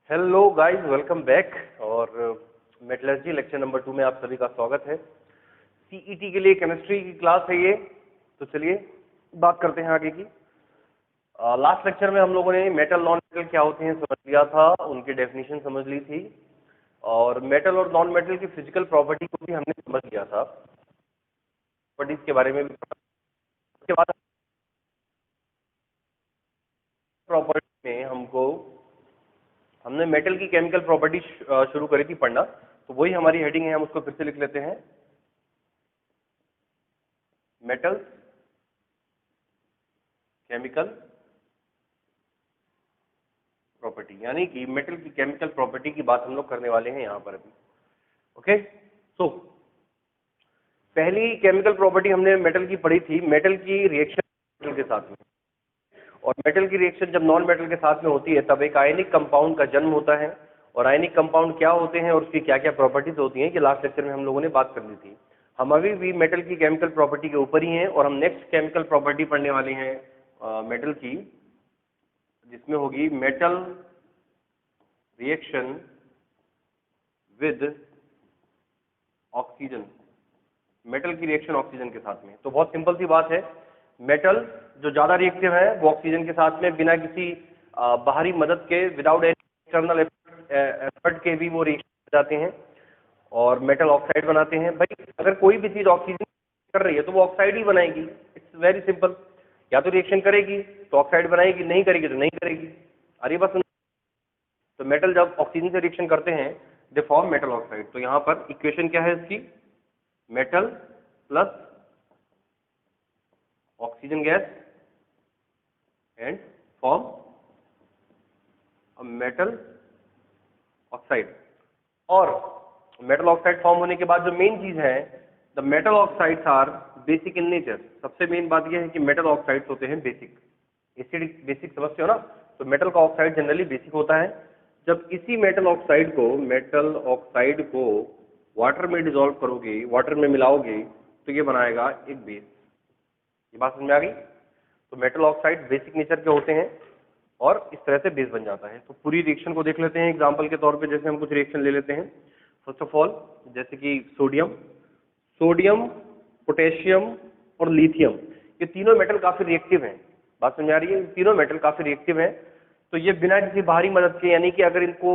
Hello guys, welcome back. और metallurgy lecture number 2 में आप सभी का स्वागत है। सीईटी के लिए केमिस्ट्री की क्लास है ये। तो चलिए बात करते हैं आगे की। लास्ट लेक्चर में हम लोगों ने मेटल नॉन मेटल क्या होते हैं समझ लिया था, उनकी डेफिनेशन समझ ली थी, और मेटल और नॉन मेटल की फिजिकल प्रॉपर्टी को भी हमने समझ लिया था, प्रॉपर्टीज के बारे में भी। उसके बाद प्रॉपर्टी में हमने मेटल की केमिकल प्रॉपर्टी शुरू करी थी पढ़ना, तो वही हमारी हेडिंग है, हम उसको फिर से लिख लेते हैं। मेटल्स केमिकल प्रॉपर्टी, यानी कि मेटल की केमिकल प्रॉपर्टी की बात हम लोग करने वाले हैं यहां पर अभी। ओके, तो पहली केमिकल प्रॉपर्टी हमने मेटल की पढ़ी थी, मेटल की रिएक्शन मेटल के साथ में। और मेटल की रिएक्शन जब नॉन मेटल के साथ में होती है तब एक आयनिक कंपाउंड का जन्म होता है। और आयनिक कंपाउंड क्या होते हैं और उसकी क्या क्या प्रॉपर्टीज होती हैं, कि लास्ट लेक्चर में हम लोगों ने बात कर ली थी। हम अभी भी मेटल की केमिकल प्रॉपर्टी के ऊपर ही हैं, और हम नेक्स्ट केमिकल प्रॉपर्टी पढ़ने वाले हैं मेटल की, जिसमें होगी metal reaction with oxygen. Metal की रिएक्शन ऑक्सीजन के साथ में, तो बहुत सिंपल सी बात है। मेटल जो ज्यादा रिएक्टिव है वो ऑक्सीजन के साथ में बिना किसी बाहरी मदद के, विदाउट एनी एक्सटर्नल एफर्ट के भी वो रिएक्शन कर जाते हैं और मेटल ऑक्साइड बनाते हैं। भाई अगर कोई भी चीज ऑक्सीजन कर रही है तो वो ऑक्साइड ही बनाएगी। It's very simple. या तो रिएक्शन करेगी तो ऑक्साइड बनाएगी, नहीं करेगी तो नहीं करेगी। अरे बस। तो मेटल जब ऑक्सीजन से रिएक्शन करते हैं दे फॉर्म मेटल ऑक्साइड। तो यहाँ पर इक्वेशन क्या है इसकी? Metal plus oxygen gas and form metal oxide. और मेटल ऑक्साइड फॉर्म होने के बाद जो मेन चीज है, the metal oxides are basic in nature. सबसे मेन बात यह है कि मेटल ऑक्साइड्स होते हैं बेसिक। एसिडिक बेसिक समझते हो ना? तो मेटल का ऑक्साइड जनरली बेसिक होता है। जब इसी मेटल ऑक्साइड को वाटर में डिसॉल्व करोगे, वाटर में मिलाओगे, तो ये बनाएगा एक बेस। ये बात समझ में आ गई? तो मेटल ऑक्साइड बेसिक नेचर के होते हैं और इस तरह से बेस बन जाता है। तो पूरी रिएक्शन को देख लेते हैं एग्जांपल के तौर पे। जैसे हम कुछ रिएक्शन ले लेते हैं। फर्स्ट ऑफ ऑल जैसे कि सोडियम, पोटेशियम और लिथियम, ये तीनों मेटल काफी रिएक्टिव हैं। बात समझ आ रही है? तीनों मेटल काफी रिएक्टिव हैं। तो ये बिना किसी बाहरी मदद के, यानी कि अगर इनको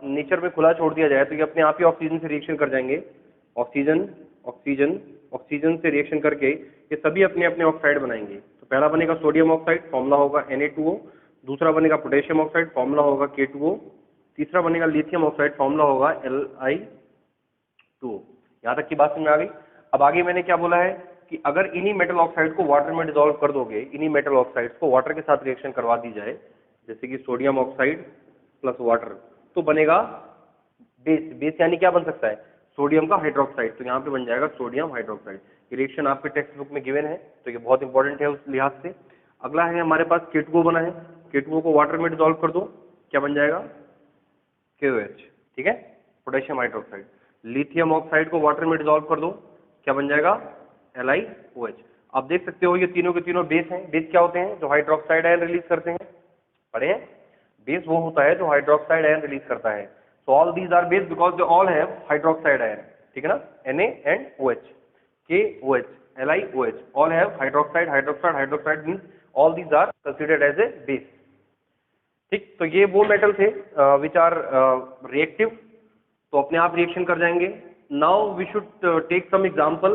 नेचर में खुला छोड़ दिया जाए तो ये अपने आप ही ऑक्सीजन से रिएक्शन कर जाएंगे। ऑक्सीजन ऑक्सीजन ऑक्सीजन से रिएक्शन करके ये सभी अपने अपने ऑक्साइड बनाएंगे। तो पहला बनेगा सोडियम ऑक्साइड, फॉर्मूला होगा Na2O। दूसरा बनेगा पोटेशियम ऑक्साइड, फॉर्मूला होगा K2O। तीसरा बनेगा लिथियम ऑक्साइड, फॉर्मूला होगा Li2O। यहाँ तक की बात समझ में आ गई? अब आगे मैंने क्या बोला है कि अगर इन्हीं मेटल ऑक्साइड को वाटर में डिसॉल्व कर दोगे, इन्हीं मेटल ऑक्साइड को वाटर के साथ रिएक्शन करवा दी जाए, जैसे कि सोडियम ऑक्साइड प्लस वाटर, तो बनेगा बेस। बेस यानी क्या बन सकता है? सोडियम का हाइड्रोक्साइड। तो यहाँ पे बन जाएगा सोडियम हाइड्रोक्साइड। रिएक्शन आपके टेक्स्ट बुक में गिवन है, तो ये बहुत इंपॉर्टेंट है उस लिहाज से। अगला है हमारे पास K2O बना है। K2O को वाटर में डिसॉल्व कर दो, क्या बन जाएगा? KOH। ठीक है, पोटेशियम हाइड्रोक्साइड। लिथियम ऑक्साइड को वाटर में डिसॉल्व कर दो, क्या बन जाएगा? LiOH। आप देख सकते हो ये तीनों के तीनों बेस हैं। बेस क्या होते हैं? जो हाइड्रोक्साइड आयन रिलीज करते हैं। पढ़े हैं? बेस वो होता है जो हाइड्रोक्साइड आयन रिलीज करता है। So all these are base because they all have hydroxide ion. ठीक है ना? Na and OH, KOH, LiOH, all have hydroxide. Hydroxide means all these are considered as a base. ठीक, तो ये वो metal थे which are reactive, तो अपने आप रिएक्शन कर जाएंगे। Now we should take some example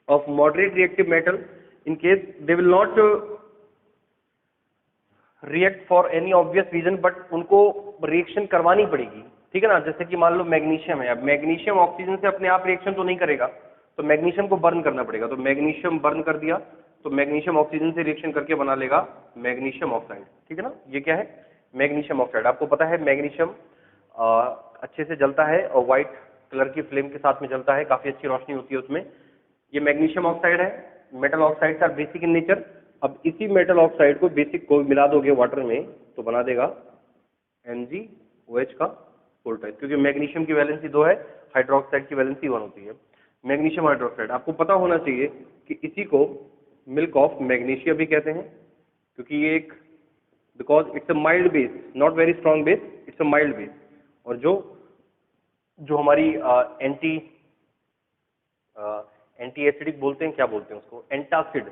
of moderate reactive metal in case they will not react for any obvious reason, but उनको रिएक्शन करवानी पड़ेगी। ठीक है ना? जैसे कि मान लो मैग्नीशियम है। अब मैग्नीशियम ऑक्सीजन से अपने आप रिएक्शन तो नहीं करेगा, तो मैग्नीशियम को बर्न करना पड़ेगा। तो मैग्नीशियम बर्न कर दिया तो मैग्नीशियम ऑक्सीजन से रिएक्शन करके बना लेगा मैग्नीशियम ऑक्साइड। ठीक है ना? ये क्या है? Magnesium oxide. आपको पता है मैग्नीशियम अच्छे से जलता है और व्हाइट कलर की फ्लेम के साथ में जलता है, काफी अच्छी रोशनी होती है उसमें। ये मैग्नीशियम ऑक्साइड है। Metal oxides are basic in nature. अब इसी मेटल ऑक्साइड को बेसिक को मिला दोगे वाटर में तो बना देगा MgOH का फुल टाइप, क्योंकि मैग्नीशियम की वैलेंसी 2 है, हाइड्रोक्साइड की वैलेंसी 1 होती है। मैग्नीशियम हाइड्रोक्साइड आपको पता होना चाहिए कि इसी को मिल्क ऑफ मैग्नीशिया भी कहते हैं, क्योंकि ये एक because it's a mild base, not very strong base, it's a mild base. और जो जो हमारी एंटी एसिडिक बोलते हैं, क्या बोलते हैं उसको, एंटासिड,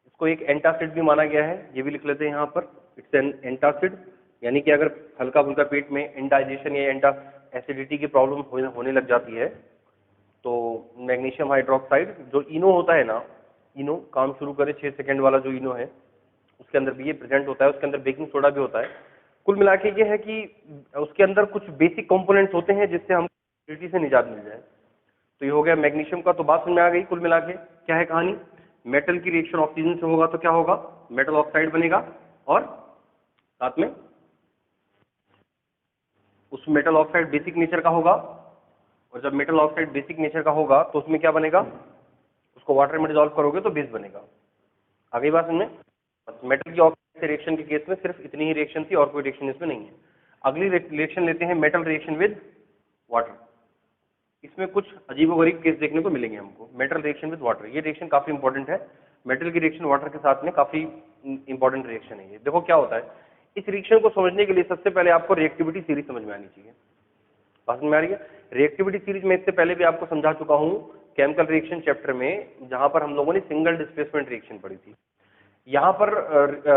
इसको एक एंटासिड भी माना गया है, ये भी लिख लेते हैं यहाँ पर, इट्स एन एंटासिड। यानी कि अगर हल्का फुल्का पेट में इंडाइजेशन या एंटा एसिडिटी की प्रॉब्लम होने लग जाती है तो मैग्नीशियम हाइड्रोक्साइड, जो इनो होता है ना, इनो काम शुरू करे 6 सेकंड वाला जो इनो है, उसके अंदर भी ये प्रेजेंट होता है, उसके अंदर बेकिंग सोडा भी होता है। कुल मिला के ये है कि उसके अंदर कुछ बेसिक कंपोनेंट्स होते हैं जिससे हम एसिडिटी से निजात मिल जाए। तो ये हो गया मैग्नीशियम का। तो बात समझ में आ गई कुल मिला के क्या है कहानी। मेटल की रिएक्शन ऑक्सीजन से होगा तो क्या होगा, मेटल ऑक्साइड बनेगा, और साथ में उस मेटल ऑक्साइड बेसिक नेचर का होगा, और जब मेटल ऑक्साइड बेसिक नेचर का होगा तो उसमें क्या बनेगा, उसको वाटर में डिजॉल्व करोगे तो बेस बनेगा। आ गई बात समझ में। मेटल की ऑक्साइड से रिएक्शन के केस में सिर्फ इतनी ही रिएक्शन थी और कोई रिएक्शन इसमें नहीं है। अगली रिएक्शन लेते हैं मेटल रिएक्शन विद वाटर। इसमें कुछ अजीबोगरीब केस देखने को मिलेंगे हमको। मेटल रिएक्शन विद वाटर, ये रिएक्शन काफी इंपॉर्टेंट है। मेटल की रिएक्शन वाटर के साथ में काफी इंपॉर्टेंट रिएक्शन है ये। देखो क्या होता है, इस रिएक्शन को समझने के लिए सबसे पहले आपको रिएक्टिविटी सीरीज समझ में आनी चाहिए। बात समझ में आ रही है। रिएक्टिविटी सीरीज में इससे पहले भी आपको समझा चुका हूं केमिकल रिएक्शन चैप्टर में, जहां पर हम लोगों ने सिंगल डिस्प्लेसमेंट रिएक्शन पढ़ी थी। यहाँ पर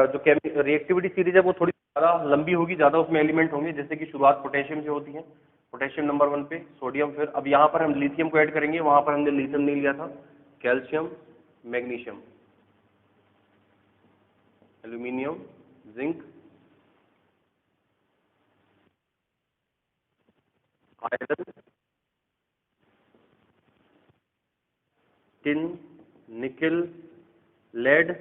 जो रिएक्टिविटी सीरीज है वो थोड़ी ज्यादा लंबी होगी, ज्यादा उसमें एलिमेंट होंगे। जैसे कि शुरुआत पोटेशियम से होती है, पोटेशियम नंबर 1 पे, सोडियम, फिर अब यहाँ पर हम लिथियम को ऐड करेंगे, वहां पर हमने लिथियम नहीं लिया था, calcium, magnesium, aluminium, zinc, iron, tin, निकल, लेड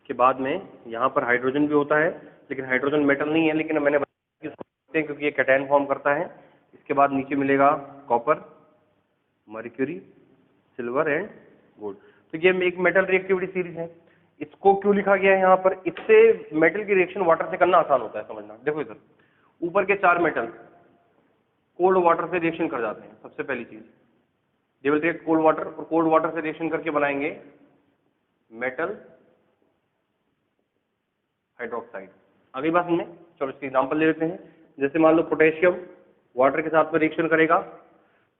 के बाद में यहाँ पर हाइड्रोजन भी होता है, लेकिन हाइड्रोजन मेटल नहीं है, लेकिन मैंने बताया कि इसको रखते हैं क्योंकि ये कैटायन फॉर्म करता है। इसके बाद नीचे मिलेगा copper, mercury, silver and gold. तो ये एक मेटल रिएक्टिविटी सीरीज है। इसको क्यों लिखा गया है यहाँ पर, इससे मेटल की रिएक्शन वाटर से करना आसान होता है समझना। देखो इधर ऊपर के 4 मेटल कोल्ड वाटर से रिएक्शन कर जाते हैं। सबसे पहली चीज they will react cold water, और कोल्ड वाटर से रिएक्शन करके बनाएंगे मेटल हाइड्रोक्साइड। अगली बात हमने, चलो इसके एग्जांपल ले लेते हैं। जैसे मान लो पोटेशियम वाटर के साथ में रिएक्शन करेगा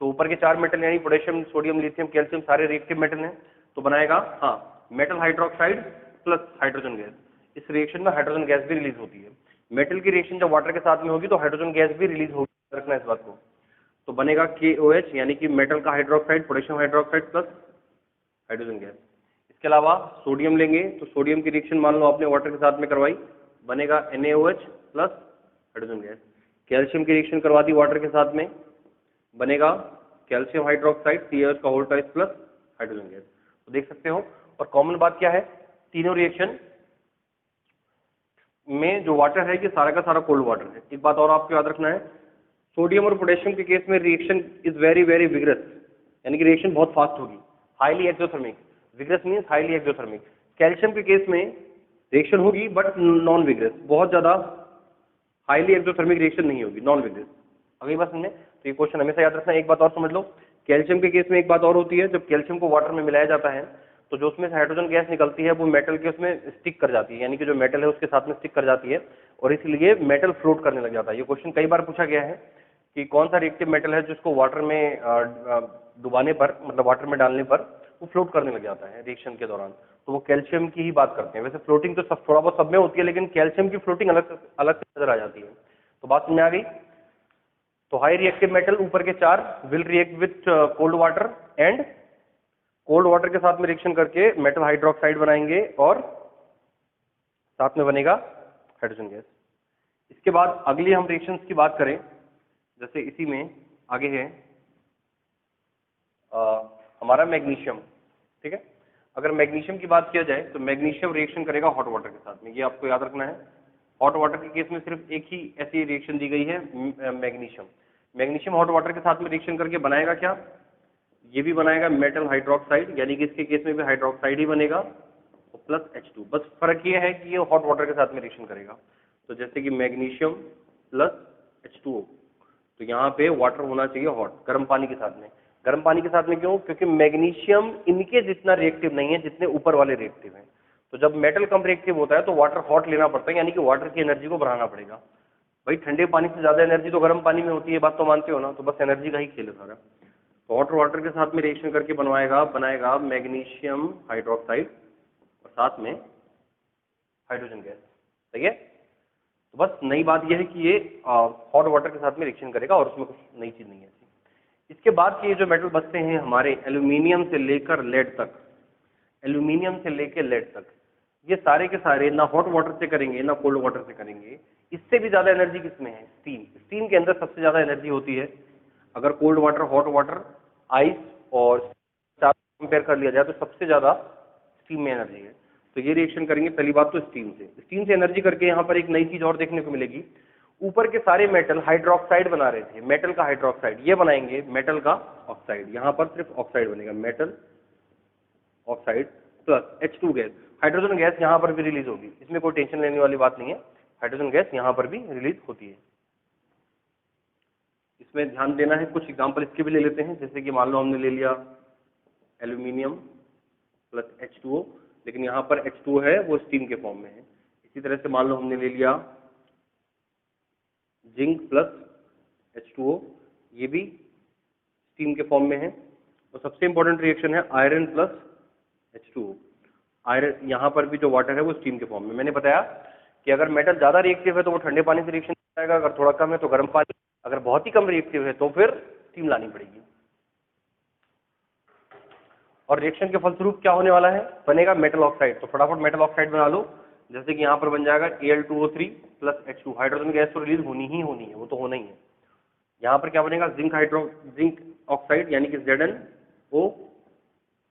तो ऊपर के 4 मेटल यानी पोटेशियम, सोडियम, लिथियम, कैल्शियम सारे रिएक्टिव मेटल हैं, तो बनाएगा metal hydroxide plus hydrogen gas. इस रिएक्शन में हाइड्रोजन गैस भी रिलीज होती है। मेटल की रिएक्शन जब वाटर के साथ में होगी तो हाइड्रोजन गैस भी रिलीज होगी, रखना इस बात को। तो बनेगा KOH यानी कि मेटल का hydroxide, potassium hydroxide plus hydrogen gas. इसके अलावा सोडियम लेंगे तो सोडियम की रिएक्शन मान लो आपने वाटर के साथ में करवाई, बनेगा NaOH plus hydrogen gas. Calcium की रिएक्शन करवा दी वाटर के साथ में, बनेगा कैल्शियम हाइड्रोक्साइड CaOH का whole twice plus hydrogen gas. तो देख सकते हो। और कॉमन बात क्या है, तीनों रिएक्शन में जो वाटर है ये सारा का सारा कोल्ड वाटर है। एक बात और आपको याद रखना है, सोडियम और पोटेशियम के केस में reaction is very very vigorous, यानी कि रिएक्शन बहुत फास्ट होगी, highly exothermic. Vigorous means highly exothermic. Calcium के केस में रिएक्शन होगी बट नॉन विग्रस, बहुत ज्यादा हाईली एक्सोथर्मिक रिएक्शन नहीं होगी, नॉन विग्रस। अगली बात समझे, तो ये क्वेश्चन हमेशा याद रखना है। एक बात और समझ लो, कैल्शियम के केस में एक बात और होती है, जब कैल्शियम को वाटर में मिलाया जाता है तो जो उसमें से हाइड्रोजन गैस निकलती है वो मेटल के उसमें स्टिक कर जाती है, यानी कि जो मेटल है उसके साथ में स्टिक कर जाती है और इसलिए मेटल फ्लोट करने लग जाता है। ये क्वेश्चन कई बार पूछा गया है कि कौन सा रिएक्टिव मेटल है जिसको वाटर में डुबाने पर, मतलब वाटर में डालने पर वो फ्लोट करने लग जाता है रिएक्शन के दौरान। तो वो कैल्शियम की ही बात करते हैं। वैसे फ्लोटिंग तो सब थोड़ा बहुत सब में होती है, लेकिन कैल्शियम की फ्लोटिंग अलग अलग से नजर आ जाती है। तो बात समझ में आ गई। तो हाई रिएक्टिव मेटल ऊपर के 4 will react with cold water and cold water के साथ में रिएक्शन करके मेटल हाइड्रोक्साइड बनाएंगे और साथ में बनेगा हाइड्रोजन गैस। इसके बाद अगली हम रिएक्शंस की बात करें, जैसे इसी में आगे है हमारा मैग्नीशियम, ठीक है। अगर मैग्नीशियम की बात किया जाए तो मैग्नीशियम रिएक्शन करेगा हॉट वाटर के साथ में, ये आपको याद रखना है। हॉट वाटर के केस में सिर्फ एक ही ऐसी रिएक्शन दी गई है, मैग्नीशियम। मैग्नीशियम हॉट वाटर के साथ में रिएक्शन करके बनाएगा क्या, ये भी बनाएगा मेटल हाइड्रोक्साइड, यानी कि इसके केस में भी हाइड्रोक्साइड ही बनेगा और प्लस H2। बस फर्क ये है कि ये हॉट वाटर के साथ में रिएक्शन करेगा। तो जैसे कि मैग्नीशियम प्लस H2O, तो यहाँ पे वाटर होना चाहिए हॉट, गर्म पानी के साथ में। गर्म पानी के साथ में क्यों, क्योंकि मैग्नीशियम इनके जितना रिएक्टिव नहीं है जितने ऊपर वाले रिएक्टिव हैं। तो जब मेटल कम रिएक्टिव होता है तो वाटर हॉट लेना पड़ता है, यानी कि वाटर की एनर्जी को बढ़ाना पड़ेगा। भाई ठंडे पानी से ज्यादा एनर्जी तो गर्म पानी में होती है, बात तो मानते हो ना। तो बस एनर्जी का ही खेल है सारा। तो हॉट वाटर के साथ में रिएक्शन करके बनाएगा मैग्नीशियम हाइड्रोक्साइड और साथ में हाइड्रोजन गैस। सही है। तो बस नई बात यह है कि ये हॉट वाटर के साथ में रिएक्शन करेगा और उसमें कुछ नई चीज नहीं है। इसके बाद के ये जो मेटल बचते हैं हमारे एल्यूमिनियम से लेकर लेड तक, एल्यूमिनियम से लेकर लेड तक, ये सारे के सारे ना हॉट वाटर से करेंगे ना कोल्ड वाटर से करेंगे। इससे भी ज्यादा एनर्जी किसमें है? स्टीम। स्टीम के अंदर सबसे ज्यादा एनर्जी होती है। अगर cold water, hot water, ice और कंपेयर कर लिया जाए तो सबसे ज्यादा स्टीम में एनर्जी है। तो ये रिएक्शन करेंगे पहली बात तो स्टीम से। स्टीम से एनर्जी करके यहाँ पर एक नई चीज और देखने को मिलेगी। ऊपर के सारे मेटल हाइड्रोक्साइड बना रहे थे, मेटल का हाइड्रोक्साइड, ये बनाएंगे मेटल का ऑक्साइड। यहाँ पर सिर्फ ऑक्साइड बनेगा, metal oxide plus H2 gas. Hydrogen gas यहाँ पर भी रिलीज होगी, इसमें कोई टेंशन लेने वाली बात नहीं है। हाइड्रोजन गैस यहाँ पर भी रिलीज होती है। इसमें ध्यान देना है, कुछ एग्जांपल इसके भी ले लेते हैं। जैसे कि मान लो हमने ले लिया एल्यूमिनियम प्लस H2O, लेकिन यहाँ पर H2O है वो स्टीम के फॉर्म में है। इसी तरह से मान लो हमने ले लिया जिंक प्लस H2O, ये भी स्टीम के फॉर्म में है। और सबसे इंपॉर्टेंट रिएक्शन है आयरन प्लस H2O। आयरन, यहाँ पर भी जो वाटर है वो स्टीम के फॉर्म में। मैंने बताया कि अगर मेटल ज्यादा रिएक्टिव है तो वो ठंडे पानी से रिएक्शन करेगा, अगर थोड़ा कम है तो गर्म पानी, अगर बहुत ही कम रिएक्टिव है तो फिर स्टीम लानी पड़ेगी। और रिएक्शन के फलस्वरूप क्या होने वाला है? बनेगा मेटल ऑक्साइड। तो फटाफट मेटल ऑक्साइड बना लो। जैसे कि यहाँ पर बन जाएगा Al2O3 plus H2। Hydrogen gas तो रिलीज होनी ही होनी है, वो तो होना ही है। यहाँ पर क्या बनेगा? जिंक ऑक्साइड यानी कि ZnO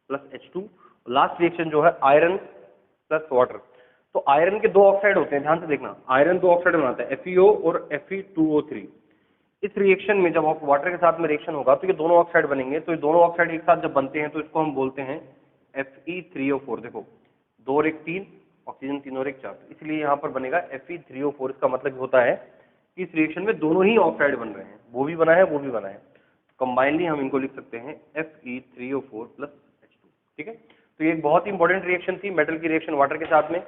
plus H2। Last reaction जो है आयरन प्लस वाटर। तो आयरन के दो ऑक्साइड होते हैं, ध्यान से देखना। आयरन दो ऑक्साइड बनाता है, FeO और Fe2O3। इस रिएक्शन में जब वाटर के साथ में रिएक्शन होगा तो ये दोनों ऑक्साइड बनेंगे। तो ये दोनों ऑक्साइड एक साथ जब बनते हैं तो इसको हम बोलते हैं Fe3O4। देखो, 2 और 1 3, ऑक्सीजन 3 और 1 4, इसलिए यहाँ पर बनेगा Fe3O4। इसका मतलब होता है कि इस रिएक्शन में दोनों ही ऑक्साइड बन रहे हैं, वो भी बना है वो भी बना है। कंबाइनली हम इनको लिख सकते हैं Fe3O4 प्लस H2। ठीक है। तो ये एक बहुत ही इंपॉर्टेंट रिएक्शन थी, मेटल की रिएक्शन वाटर के साथ में।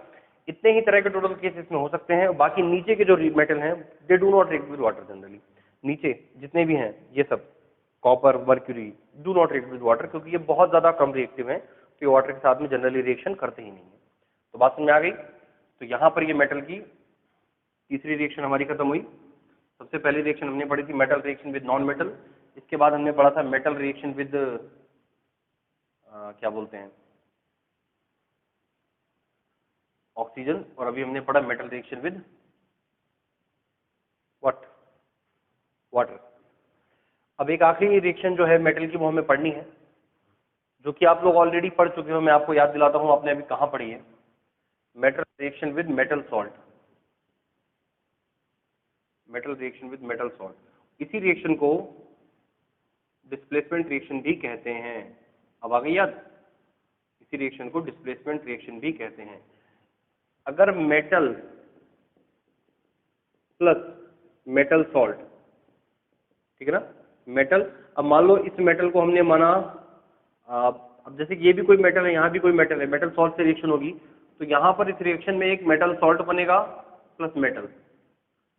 इतने ही तरह के टोटल केस इसमें हो सकते हैं। बाकी नीचे के जो मेटल हैं they do not react with water generally. नीचे जितने भी हैं ये सब, copper, mercury, do not react with water, क्योंकि ये बहुत ज्यादा कम रिएक्टिव है, तो ये वाटर के साथ में जनरली रिएक्शन करते ही नहीं है। तो बात समझ में आ गई। तो यहाँ पर ये मेटल की तीसरी रिएक्शन हमारी खत्म हुई। सबसे पहली रिएक्शन हमने पढ़ी थी metal reaction with non metal. इसके बाद हमने पढ़ा था मेटल रिएक्शन विद क्या बोलते हैं, ऑक्सीजन। और अभी हमने पढ़ा metal reaction with what? Water. अब एक आखिरी रिएक्शन जो है मेटल की वो हमें पढ़नी है, जो कि आप लोग ऑलरेडी पढ़ चुके हो। मैं आपको याद दिलाता हूं, आपने अभी कहां पढ़ी है? Metal reaction with metal salt. Metal reaction with metal salt. इसी रिएक्शन को डिस्प्लेसमेंट रिएक्शन भी कहते हैं। अब आ गई याद? इसी रिएक्शन को डिस्प्लेसमेंट रिएक्शन भी कहते हैं। अगर मेटल प्लस मेटल सॉल्ट, ठीक है ना, मेटल। अब मान लो इस मेटल को हमने माना, अब जैसे कि ये भी कोई मेटल है, यहाँ भी कोई मेटल है, मेटल सॉल्ट से रिएक्शन होगी, तो यहाँ पर इस रिएक्शन में एक मेटल सॉल्ट बनेगा प्लस मेटल।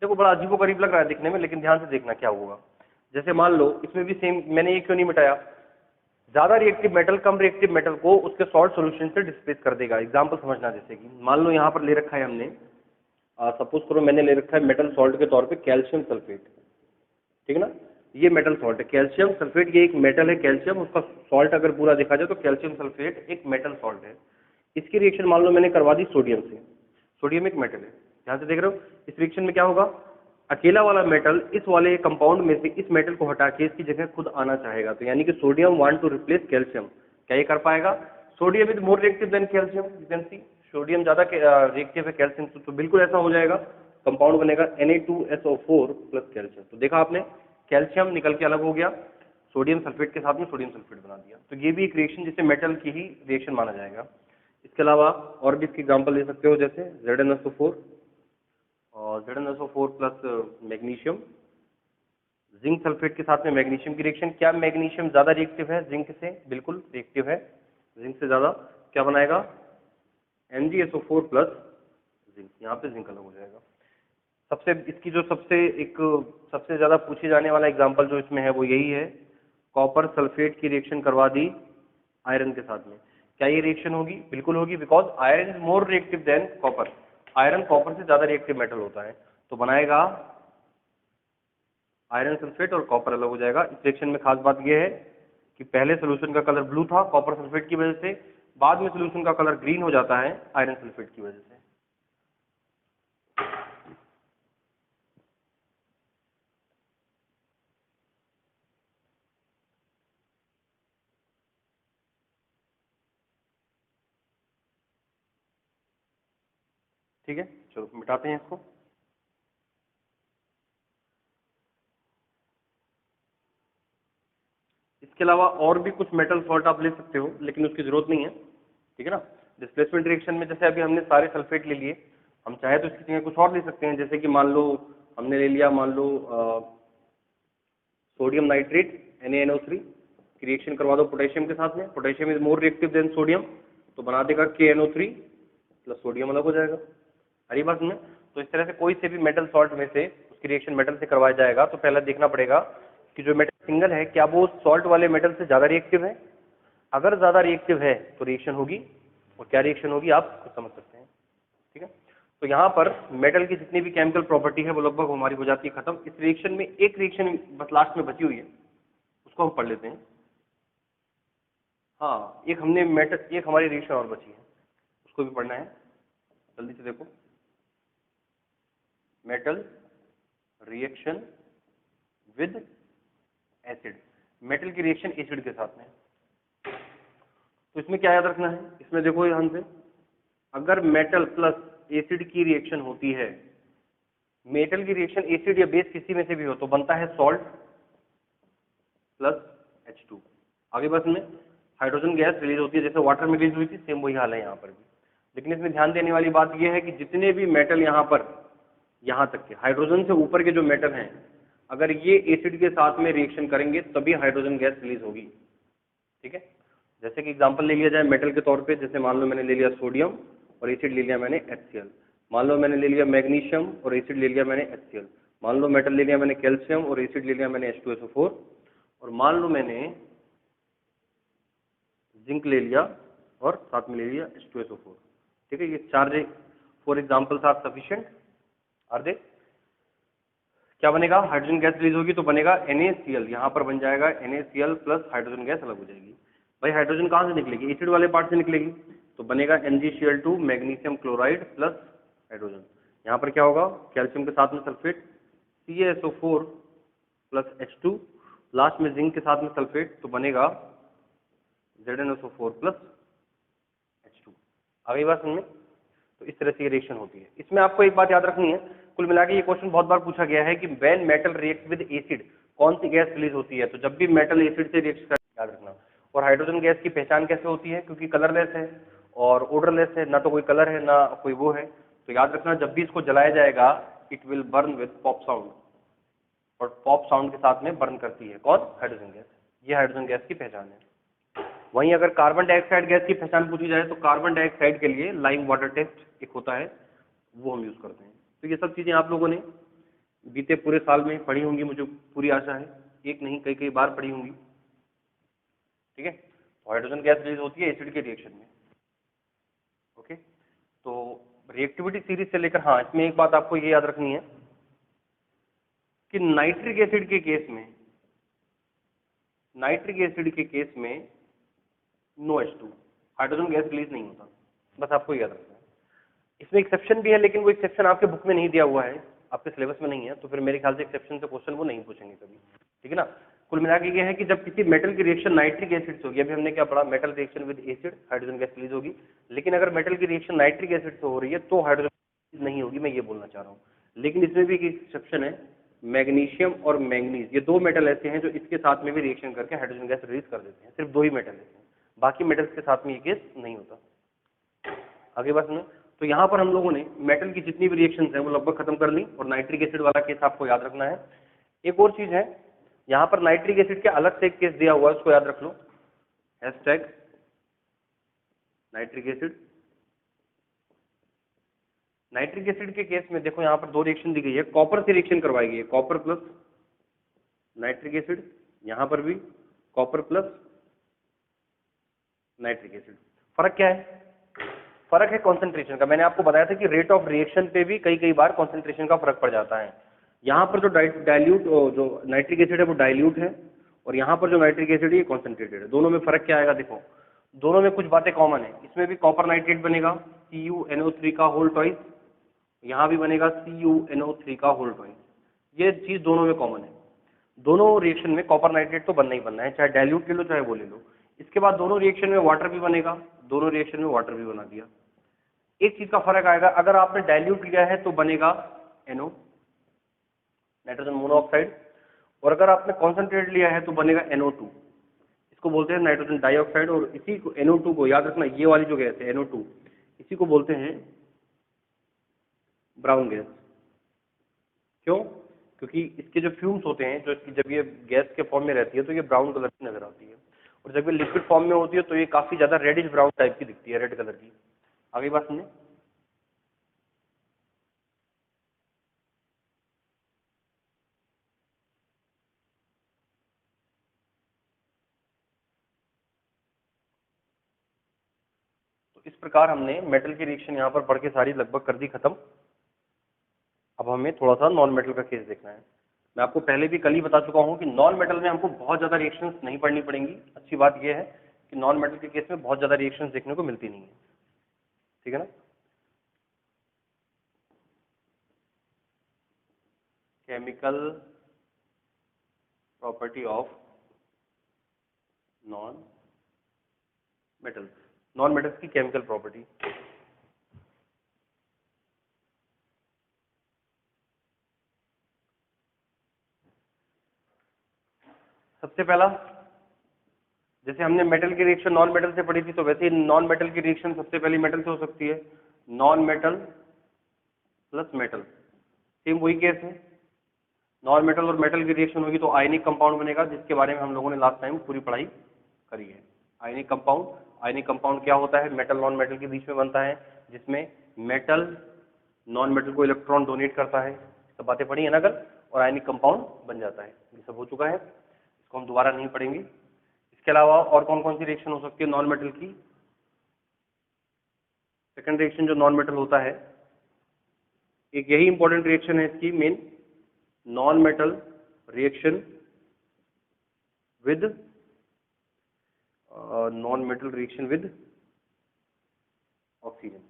देखो बड़ा अजीबोगरीब लग रहा है दिखने में, लेकिन ध्यान से देखना क्या होगा। जैसे मान लो इसमें भी सेम, मैंने ये क्यों नहीं मिटाया? ज्यादा रिएक्टिव मेटल कम रिएक्टिव मेटल को उसके सॉल्ट सॉल्यूशन से डिस्प्लेस कर देगा। एग्जांपल समझना, जैसे कि मान लो यहाँ पर ले रखा है हमने, सपोज करो मैंने ले रखा है मेटल सॉल्ट के तौर पे कैल्शियम सल्फेट, ठीक है ना। ये मेटल सॉल्ट है कैल्शियम सल्फेट, ये एक मेटल है कैल्शियम, उसका सॉल्ट अगर पूरा देखा जाए तो कैल्शियम सल्फेट एक मेटल सॉल्ट है। इसकी रिएक्शन मान लो मैंने करवा दी सोडियम से। सोडियम एक मेटल है, ध्यान से देख रहे हो। इस रिएक्शन में क्या होगा? अकेला वाला मेटल इस वाले कंपाउंड में से इस मेटल को हटा के इसकी जगह खुद आना चाहेगा। तो यानी कि sodium want to replace calcium. क्या ये कर पाएगा? Sodium is more reactive than calcium, you can see. Sodium ज्यादा रिएक्टिव है कैल्शियम से, तो बिल्कुल ऐसा हो जाएगा। कंपाउंड बनेगा Na2SO4 प्लस कैल्शियम। तो देखा आपने, कैल्शियम निकल के अलग हो गया, सोडियम सल्फेट के साथ में सोडियम सल्फेट बना दिया। तो ये भी एक रिएक्शन जिसे मेटल की ही रिएक्शन माना जाएगा। इसके अलावा और भी इसकी एग्जाम्पल ले सकते हो, जैसे ZnSO4 और ZnSO4 plus magnesium, zinc sulphate के साथ में मैग्नीशियम की रिएक्शन। क्या मैग्नीशियम ज्यादा रिएक्टिव है जिंक से? बिल्कुल रिएक्टिव है जिंक से ज्यादा। क्या बनाएगा? MgSO4 plus zinc. यहाँ पे जिंक अलग हो जाएगा। सबसे इसकी जो सबसे ज्यादा पूछे जाने वाला एग्जांपल जो इसमें है वो यही है, कॉपर सल्फेट की रिएक्शन करवा दी आयरन के साथ में। क्या ये रिएक्शन होगी? बिल्कुल होगी, because iron is more reactive than copper. Iron copper से ज्यादा रिएक्टिव मेटल होता है, तो बनाएगा आयरन सल्फेट और कॉपर अलग हो जाएगा। इस रिएक्शन में खास बात यह है कि पहले सोल्यूशन का कलर ब्लू था कॉपर सल्फेट की वजह से, बाद में सोल्यूशन का कलर ग्रीन हो जाता है आयरन सल्फेट की वजह से। ठीक है, चलो मिटाते हैं इसको। इसके अलावा और भी कुछ मेटल सॉल्ट आप ले सकते हो, लेकिन उसकी जरूरत नहीं है, ठीक है ना। डिस्प्लेसमेंट रिएक्शन में जैसे अभी हमने सारे सल्फेट ले लिए, हम चाहे तो इसकी जगह कुछ और ले सकते हैं। जैसे कि मान लो हमने ले लिया, मान लो सोडियम नाइट्रेट NaNO3 की रिएक्शन करवा दो पोटेशियम के साथ में। Potassium is more reactive then sodium, तो बना देगा KNO3 प्लस सोडियम अलग हो जाएगा। हरी बात में। तो इस तरह से कोई से भी मेटल सॉल्ट में से उसकी रिएक्शन मेटल से करवाया जाएगा, तो पहले देखना पड़ेगा कि जो मेटल सिंगल है क्या वो सॉल्ट वाले मेटल से ज्यादा रिएक्टिव है। अगर ज्यादा रिएक्टिव है तो रिएक्शन होगी, और क्या रिएक्शन होगी आप खुद समझ सकते हैं, ठीक है। तो यहाँ पर मेटल की जितनी भी केमिकल प्रॉपर्टी है वो लगभग हमारी हो जाती है खत्म। इस रिएक्शन में एक रिएक्शन बस लास्ट में बची हुई है, उसको हम पढ़ लेते हैं। हाँ, एक हमारी रिएक्शन और बची है, उसको भी पढ़ना है, जल्दी से देखो। Metal reaction with acid, metal की रिएक्शन एसिड के साथ में। तो इसमें क्या याद रखना है, इसमें देखो ध्यान से, अगर मेटल प्लस एसिड की रिएक्शन होती है, मेटल की रिएक्शन एसिड या बेस किसी में से भी हो, तो बनता है सॉल्ट प्लस H2। आगे बस में हाइड्रोजन गैस रिलीज होती है, जैसे वाटर में रिलीज हुई थी, सेम वही हाल है यहाँ पर भी। लेकिन इसमें ध्यान देने वाली बात यह है कि जितने भी मेटल यहाँ पर, यहाँ तक के हाइड्रोजन से ऊपर के जो मेटल हैं, अगर ये एसिड के साथ में रिएक्शन करेंगे तभी हाइड्रोजन गैस रिलीज होगी, ठीक है। जैसे कि एग्जांपल ले लिया जाए मेटल के तौर पे, जैसे मान लो मैंने ले लिया सोडियम और एसिड ले लिया मैंने HCl। मान लो मैंने ले लिया मैग्नीशियम और एसिड ले लिया मैंने HCl। मान लो मेटल ले लिया मैंने कैल्शियम और एसिड ले लिया मैंने H2SO4। और मान लो मैंने जिंक ले लिया और साथ में ले लिया H2SO4, ठीक है। ये चार for examples are sufficient, are they. क्या बनेगा, हाइड्रोजन गैस रिलीज होगी तो बनेगा NaCl, यहाँ पर बन जाएगा NaCl प्लस हाइड्रोजन गैस अलग हो जाएगी। भाई हाइड्रोजन कहाँ से निकलेगी, एसिड वाले पार्ट से निकलेगी, तो बनेगा MgCl2 magnesium chloride plus hydrogen. यहाँ पर क्या होगा, कैल्शियम के साथ में sulphate CaSO4 plus H2, last में जिंक के साथ में सल्फेट, तो बनेगा ZnSO4 प्लस H2। आ गई बात समझ में। तो इस तरह से ये रिएक्शन होती है। इसमें आपको एक बात याद रखनी है, कुल मिला के ये क्वेश्चन बहुत बार पूछा गया है कि when metal react with acid कौन सी गैस रिलीज होती है। तो जब भी मेटल एसिड से रिएक्ट कर, याद रखना। और हाइड्रोजन गैस की पहचान कैसे होती है, क्योंकि कलरलेस है और ओडरलेस है, ना तो कोई कलर है ना कोई वो है। तो याद रखना, जब भी इसको जलाया जाएगा it will burn with pop sound, और पॉप साउंड के साथ में बर्न करती है कौन, हाइड्रोजन गैस। ये हाइड्रोजन गैस की पहचान है। वहीं अगर कार्बन डाइऑक्साइड गैस की पहचान पूछी जाए तो कार्बन डाइऑक्साइड के लिए लाइम वाटर टेस्ट एक होता है, वो हम यूज करते हैं। तो ये सब चीजें आप लोगों ने बीते पूरे साल में पढ़ी होंगी, मुझे पूरी आशा है, एक नहीं कई कई बार पढ़ी होंगी, ठीक है। तो हाइड्रोजन गैस रिलीज होती है एसिड के रिएक्शन में, ओके। तो रिएक्टिविटी सीरीज से लेकर, हाँ इसमें एक बात आपको ये याद रखनी है कि नाइट्रिक एसिड के केस में, नाइट्रिक एसिड के केस में no H2, hydrogen gas release नहीं होता, बस आपको याद रखना है। इसमें एक्सेप्शन भी है, लेकिन वो एक्सेप्शन आपके बुक में नहीं दिया हुआ है, आपके सिलेबस में नहीं है, तो फिर मेरे ख्याल से एक्सेप्शन से क्वेश्चन वो नहीं पूछेंगे कभी, ठीक है ना। कुल मिला के ये है कि जब किसी मेटल की रिएक्शन नाइट्रिक एसिड से होगी, अभी हमने क्या पढ़ा, metal reaction with acid hydrogen gas release होगी, लेकिन अगर मेटल की रिएक्शन नाइट्रिक एसिड से हो रही है तो हाइड्रोजन नहीं होगी, मैं ये बोलना चाह रहा हूँ। लेकिन इसमें भी एक एक्सेप्शन है, मैग्नीशियम और मैंगनीज, ये दो मेटल ऐसे हैं जो इसके साथ में भी रिएक्शन करके हाइड्रोजन गैस रिलीज कर देते हैं। सिर्फ दो ही मेटल ऐसे हैं, बाकी मेटल्स के साथ में ये केस नहीं होता। आगे बात में, तो यहाँ पर हम लोगों ने मेटल की जितनी भी रिएक्शंस हैं वो लगभग खत्म कर ली, और नाइट्रिक एसिड वाला केस आपको याद रखना है। एक और चीज है, यहाँ पर नाइट्रिक एसिड के अलग से एक केस दिया हुआ है, उसको याद रख लो, hashtag nitric acid. Nitric acid के केस में देखो यहाँ पर दो रिएक्शन दी गई है, कॉपर से रिएक्शन करवाई गई है, कॉपर प्लस नाइट्रिक एसिड, यहाँ पर भी कॉपर प्लस नाइट्रिक एसिड। फर्क क्या है? फर्क है कॉन्सेंट्रेशन का। मैंने आपको बताया था कि रेट ऑफ रिएक्शन पे भी कई बार कॉन्सेंट्रेशन का फर्क पड़ जाता है। यहाँ पर जो डाइल्यूट जो नाइट्रिक एसिड है वो डाइल्यूट है, और यहाँ पर जो नाइट्रिक एसिड है कॉन्सेंट्रेटेड है। दोनों में फर्क क्या आएगा? देखो दोनों में कुछ बातें कॉमन है। इसमें भी कॉपर नाइट्रेट बनेगा CuNO3 का होल ट्वाइस, यहाँ भी बनेगा CuNO3 का होल ट्वाइस। ये चीज दोनों में कॉमन है। दोनों रिएक्शन में कॉपर नाइट्रेट तो बनना ही बनना है, चाहे डाइल्यूट ले लो चाहे वो ले लो। इसके बाद दोनों रिएक्शन में वाटर भी बनेगा, दोनों रिएक्शन में वाटर भी बना दिया। एक चीज का फर्क आएगा, अगर आपने डाइल्यूट लिया है तो बनेगा NO, नाइट्रोजन मोनोऑक्साइड, और अगर आपने कॉन्सेंट्रेट लिया है तो बनेगा NO2। इसको बोलते हैं नाइट्रोजन डाइऑक्साइड, और इसी को NO2 को याद रखना, ये वाली जो गैस है NO2, इसी को बोलते हैं ब्राउन गैस। क्यों? क्योंकि इसके जो फ्यूम्स होते हैं, जो इसकी जब ये गैस के फॉर्म में रहती है तो ये ब्राउन कलर की नजर आती है, और जब ये लिक्विड फॉर्म में होती है तो ये काफी ज्यादा रेडिश ब्राउन टाइप की दिखती है, रेड कलर की। आगे बात सुनिए। तो इस प्रकार हमने मेटल की रिएक्शन यहाँ पर पढ़ के सारी लगभग कर दी खत्म। अब हमें थोड़ा सा नॉन मेटल का केस देखना है। मैं आपको पहले भी कल ही बता चुका हूँ कि नॉन मेटल में हमको बहुत ज्यादा रिएक्शंस नहीं पढ़नी पड़ेंगी। अच्छी बात यह है कि नॉन मेटल के केस में बहुत ज्यादा रिएक्शंस देखने को मिलती नहीं है, ठीक है ना। Chemical property of non metals, non metals की केमिकल प्रॉपर्टी। सबसे पहला, जैसे हमने मेटल की रिएक्शन नॉन मेटल से पढ़ी थी, तो वैसे ही नॉन मेटल की रिएक्शन सबसे पहले मेटल से हो सकती है। Non metal plus metal, same वही केस है। नॉन मेटल और मेटल की रिएक्शन होगी तो आयनिक कंपाउंड बनेगा, जिसके बारे में हम लोगों ने लास्ट टाइम पूरी पढ़ाई करी है। आयनिक कंपाउंड, आयनिक कंपाउंड क्या होता है? मेटल नॉन मेटल के बीच में बनता है, जिसमें मेटल नॉन मेटल को इलेक्ट्रॉन डोनेट करता है। सब बातें पढ़ी है ना कल, और आयनिक कंपाउंड बन जाता है। ये सब हो चुका है, इसको हम दोबारा नहीं पढ़ेंगे। इसके अलावा और कौन कौन सी रिएक्शन हो सकती है नॉन मेटल की? सेकंड रिएक्शन जो नॉन मेटल होता है, एक यही इंपॉर्टेंट रिएक्शन है इसकी main, non metal reaction with non metal reaction with oxygen.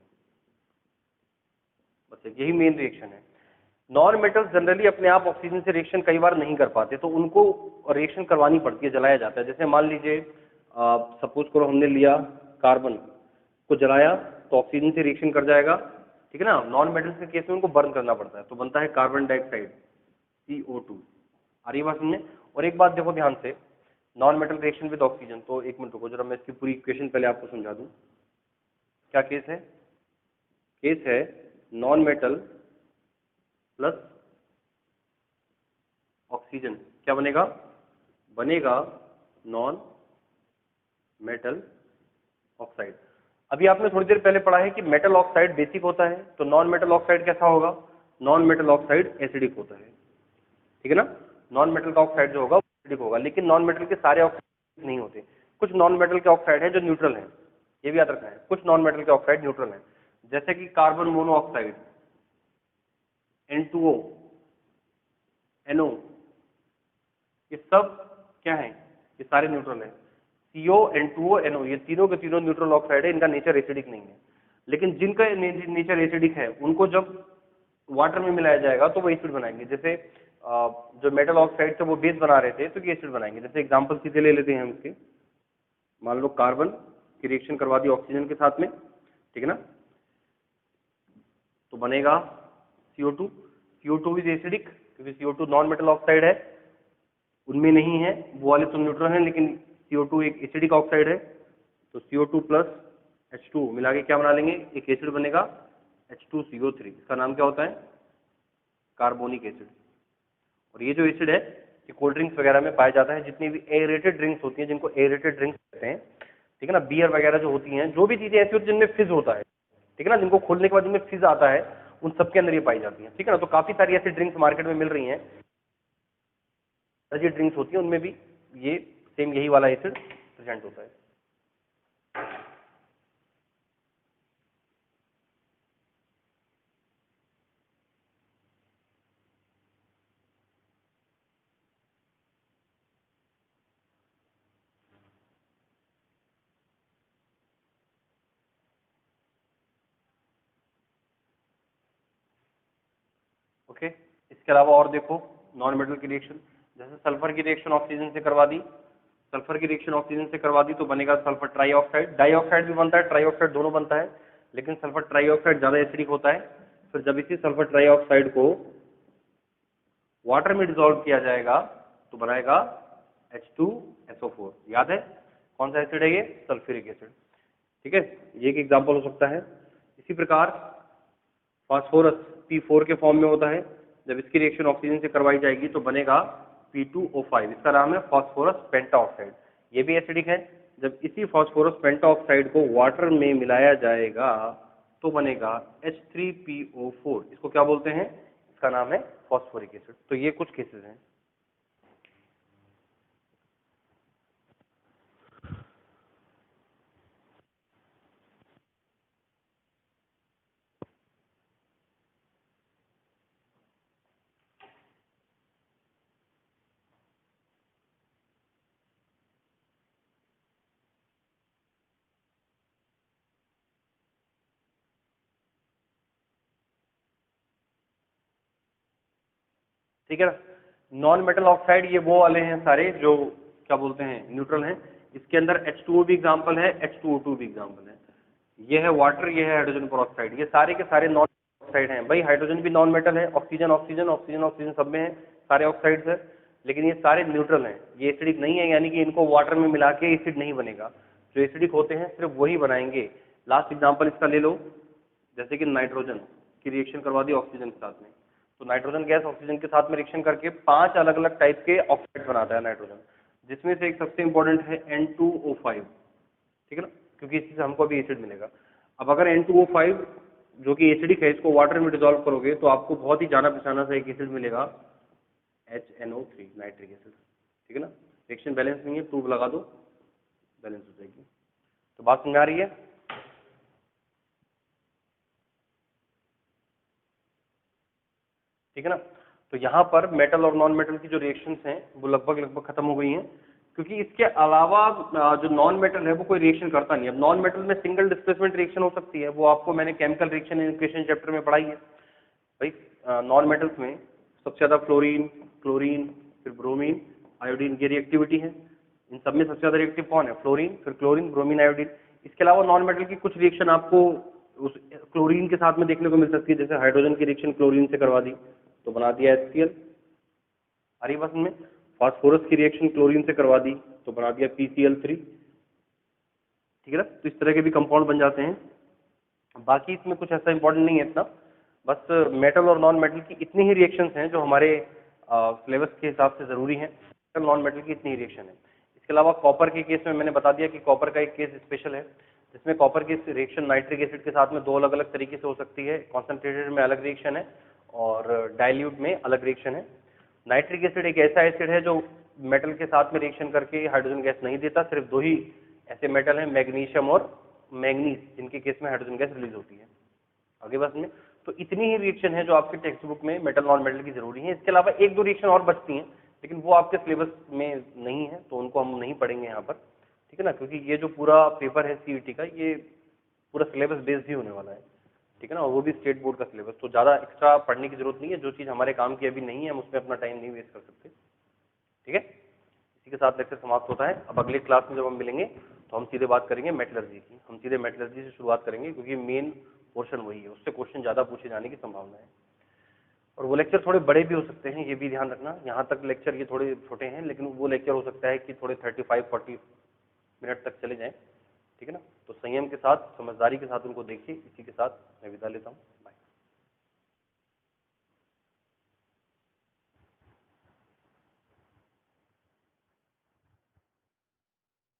बस यही मेन रिएक्शन है। नॉन मेटल जनरली अपने आप ऑक्सीजन से रिएक्शन कई बार नहीं कर पाते, तो उनको रिएक्शन करवानी पड़ती है, जलाया जाता है। जैसे मान लीजिए सपोज करो हमने लिया कार्बन को जलाया तो ऑक्सीजन से रिएक्शन कर जाएगा, ठीक है ना। नॉन मेटल के केस में उनको बर्न करना पड़ता है, तो बनता है कार्बन डाइऑक्साइड CO2। आ रही बात सुनने। और एक बात देखो ध्यान से, non metal reaction with oxygen, तो एक मिनट रुको जरा, मैं इसकी पूरी इक्वेशन पहले आपको समझा दूं। क्या केस है? केस है नॉन मेटल प्लस ऑक्सीजन, क्या बनेगा? बनेगा नॉन मेटल ऑक्साइड। अभी आपने थोड़ी देर पहले पढ़ा है कि मेटल ऑक्साइड बेसिक होता है, तो नॉन मेटल ऑक्साइड कैसा होगा? नॉन मेटल ऑक्साइड एसिडिक होता है, ठीक है ना। नॉन मेटल का ऑक्साइड जो होगा वो एसिडिक होगा, लेकिन नॉन मेटल के सारे ऑक्साइड नहीं होते। कुछ नॉन मेटल के ऑक्साइड है जो न्यूट्रल है, ये भी याद रखना है। कुछ नॉन मेटल के ऑक्साइड न्यूट्रल है, जैसे कि कार्बन मोनोऑक्साइड N2O, NO, ये सब क्या है? ये सारे न्यूट्रल है। CO, N2O, NO, ये तीनों के तीनों न्यूट्रल ऑक्साइड है, इनका नेचर एसिडिक नहीं है। लेकिन जिनका नेचर एसिडिक है उनको जब वाटर में मिलाया जाएगा तो वो एसिड बनाएंगे। जैसे जो मेटल ऑक्साइड थे वो बेस बना रहे थे, तो ये एसिड बनाएंगे। जैसे एग्जांपल सीधे ले लेते हैं हम इसके, मान लो कार्बन की रिएक्शन करवा दी ऑक्सीजन के साथ में, ठीक है ना, तो बनेगा CO2। CO2 इज एसिडिक, क्योंकि CO2 नॉन मेटल ऑक्साइड है, उनमें नहीं है, वो वाले तो न्यूट्रल हैं, लेकिन CO2 एक एसिडिक ऑक्साइड है। तो CO2 प्लस H2 मिला के क्या बना लेंगे? एक एसिड बनेगा H2CO3। इसका नाम क्या होता है? Carbonic acid. और ये जो एसिड है ये कोल्ड ड्रिंक्स वगैरह में पाया जाता है। जितनी भी एरेटेड ड्रिंक्स होती हैं, जिनको एरेटेड ड्रिंक्स कहते हैं, ठीक है ना, बियर वगैरह जो होती हैं, जो भी चीजें ऐसी होती हैं जिनमें फिज होता है, ठीक है ना, जिनको खोलने के बाद जिनमें फिज आता है, उन सबके अंदर ये पाई जाती हैं, ठीक है ना। तो काफी सारी ऐसी ड्रिंक्स मार्केट में मिल रही हैं, एनर्जी ड्रिंक्स होती हैं, उनमें भी ये सेम यही वाला एसिड प्रेजेंट होता है। ओके, इसके अलावा और देखो नॉन मेटल की रिएक्शन, जैसे सल्फर की रिएक्शन ऑक्सीजन से करवा दी, सल्फर की रिएक्शन ऑक्सीजन से करवा दी तो बनेगा सल्फर ट्राईऑक्साइड, डाइऑक्साइड भी बनता है, ट्राईऑक्साइड दोनों बनता है, लेकिन सल्फर ट्राईऑक्साइड ज्यादा एसिडिक होता है। फिर जब इसी सल्फर ट्राईऑक्साइड को वाटर में डिसॉल्व किया जाएगा तो बनाएगा H2SO4। याद है कौन सा एसिड है ये? सल्फ्यूरिक एसिड, ठीक है, ये एक एग्जांपल हो सकता है। इसी प्रकार फास्फोरस P4 के फॉर्म में होता है, जब इसकी रिएक्शन ऑक्सीजन से करवाई जाएगी तो बनेगा P2O5, इसका नाम है फास्फोरस पेंटाऑक्साइड, ये भी एसिडिक है। जब इसी फास्फोरस पेंटाऑक्साइड को वाटर में मिलाया जाएगा तो बनेगा H3PO4, इसको क्या बोलते हैं? इसका नाम है फास्फोरिक एसिड। तो ये कुछ केसेस हैं। ठीक है ना। नॉन मेटल ऑक्साइड ये वो वाले हैं सारे जो क्या बोलते हैं, न्यूट्रल हैं। इसके अंदर H2O भी एग्जाम्पल है, H2O2 भी एग्जाम्पल है। ये है वाटर, ये है हाइड्रोजन पेरोक्साइड, ये सारे के सारे नॉन ऑक्साइड हैं। भाई हाइड्रोजन भी नॉन मेटल है, ऑक्सीजन ऑक्सीजन ऑक्सीजन ऑक्सीजन सब में है, सारे ऑक्साइड्स है, लेकिन ये सारे न्यूट्रल हैं, ये एसिडिक नहीं है, यानी कि इनको वाटर में मिला के एसिड नहीं बनेगा। जो एसिडिक होते हैं सिर्फ वही बनाएंगे। लास्ट एग्जाम्पल इसका ले लो, जैसे कि नाइट्रोजन की रिएक्शन करवा दी ऑक्सीजन के साथ में, तो नाइट्रोजन गैस ऑक्सीजन के साथ में रिएक्शन करके 5 अलग अलग टाइप के ऑक्साइड बनाता है नाइट्रोजन, जिसमें से एक सबसे इंपॉर्टेंट है N2O5, ठीक है ना, क्योंकि इसी से हमको अभी एसिड मिलेगा। अब अगर N2O5 जो कि एसिडिक है, इसको वाटर में डिसॉल्व करोगे तो आपको बहुत ही जाना पहचाना सा एक एसिड मिलेगा, HNO3 नाइट्रिक एसिड, ठीक है ना। रिएक्शन बैलेंस नहीं है, प्रूफ लगा दो, बैलेंस हो जाएगी। तो बात समझ आ रही है? ठीक है ना। तो यहाँ पर मेटल और नॉन मेटल की जो रिएक्शंस हैं वो लगभग लगभग खत्म हो गई हैं, क्योंकि इसके अलावा जो नॉन मेटल है वो कोई रिएक्शन करता नहीं है। अब नॉन मेटल में सिंगल डिस्प्लेसमेंट रिएक्शन हो सकती है, वो आपको मैंने केमिकल रिएक्शन इक्वेशन चैप्टर में पढ़ाई है। भाई नॉन मेटल्स में सबसे ज्यादा फ्लोरीन, क्लोरीन, फिर ब्रोमीन, आयोडीन की रिएक्टिविटी है। इन सब में सबसे ज्यादा रिएक्टिव कौन है? फ्लोरीन, फिर क्लोरीन, ब्रोमीन, आयोडीन। इसके अलावा नॉन मेटल की कुछ रिएक्शन आपको उस क्लोरीन के साथ में देखने को मिल सकती है, जैसे हाइड्रोजन की रिएक्शन क्लोरीन से करवा दी तो बना दिया HCl। अरे बस में फास्फोरस की रिएक्शन क्लोरीन से करवा दी तो बना दिया PCl3, ठीक है ना। तो इस तरह के भी कंपाउंड बन जाते हैं। बाकी इसमें कुछ ऐसा इंपॉर्टेंट नहीं है इतना, बस मेटल और नॉन मेटल की इतनी ही रिएक्शंस हैं जो हमारे सिलेबस के हिसाब से जरूरी हैं। मेटल नॉन मेटल की इतनी ही रिएक्शन है। इसके अलावा कॉपर के केस में मैंने बता दिया कि कॉपर का एक केस स्पेशल है, जिसमें कॉपर की रिएक्शन नाइट्रिक एसिड के साथ में दो अलग अलग तरीके से हो सकती है। कॉन्सेंट्रेटेड में अलग रिएक्शन है और डाइल्यूट में अलग रिएक्शन है। नाइट्रिक एसिड एक ऐसा एसिड है जो मेटल के साथ में रिएक्शन करके हाइड्रोजन गैस नहीं देता। सिर्फ दो ही ऐसे मेटल हैं, मैग्नीशियम और मैंगनीज, जिनके केस में हाइड्रोजन गैस रिलीज होती है। आगे बस में तो इतनी ही रिएक्शन है जो आपके टेक्स्ट बुक में मेटल नॉन मेटल की जरूरी है। इसके अलावा एक दो रिएक्शन और बचती हैं, लेकिन वो आपके सिलेबस में नहीं है, तो उनको हम नहीं पढ़ेंगे यहाँ पर, ठीक है ना, क्योंकि ये जो पूरा पेपर है CUET का, ये पूरा सिलेबस बेस्ड ही होने वाला है, ठीक है ना, और वो भी स्टेट बोर्ड का सिलेबस। तो ज़्यादा एक्स्ट्रा पढ़ने की जरूरत नहीं है। जो चीज़ हमारे काम की अभी नहीं है हम उसमें अपना टाइम नहीं वेस्ट कर सकते, ठीक है। इसी के साथ लेक्चर समाप्त होता है। अब अगले क्लास में जब हम मिलेंगे तो हम सीधे बात करेंगे मेटलर्जी की। हम सीधे मेटलर्जी से शुरुआत करेंगे, क्योंकि मेन पोर्शन वही है, उससे क्वेश्चन ज़्यादा पूछे जाने की संभावना है। और वो लेक्चर थोड़े बड़े भी हो सकते हैं, ये भी ध्यान रखना। यहाँ तक लेक्चर ये थोड़े छोटे हैं, लेकिन वो लेक्चर हो सकता है कि थोड़े 35-40 मिनट तक चले जाएं, ठीक है ना। तो संयम के साथ, समझदारी के साथ उनको देखिए। इसी के साथ मैं विदा लेता हूँ।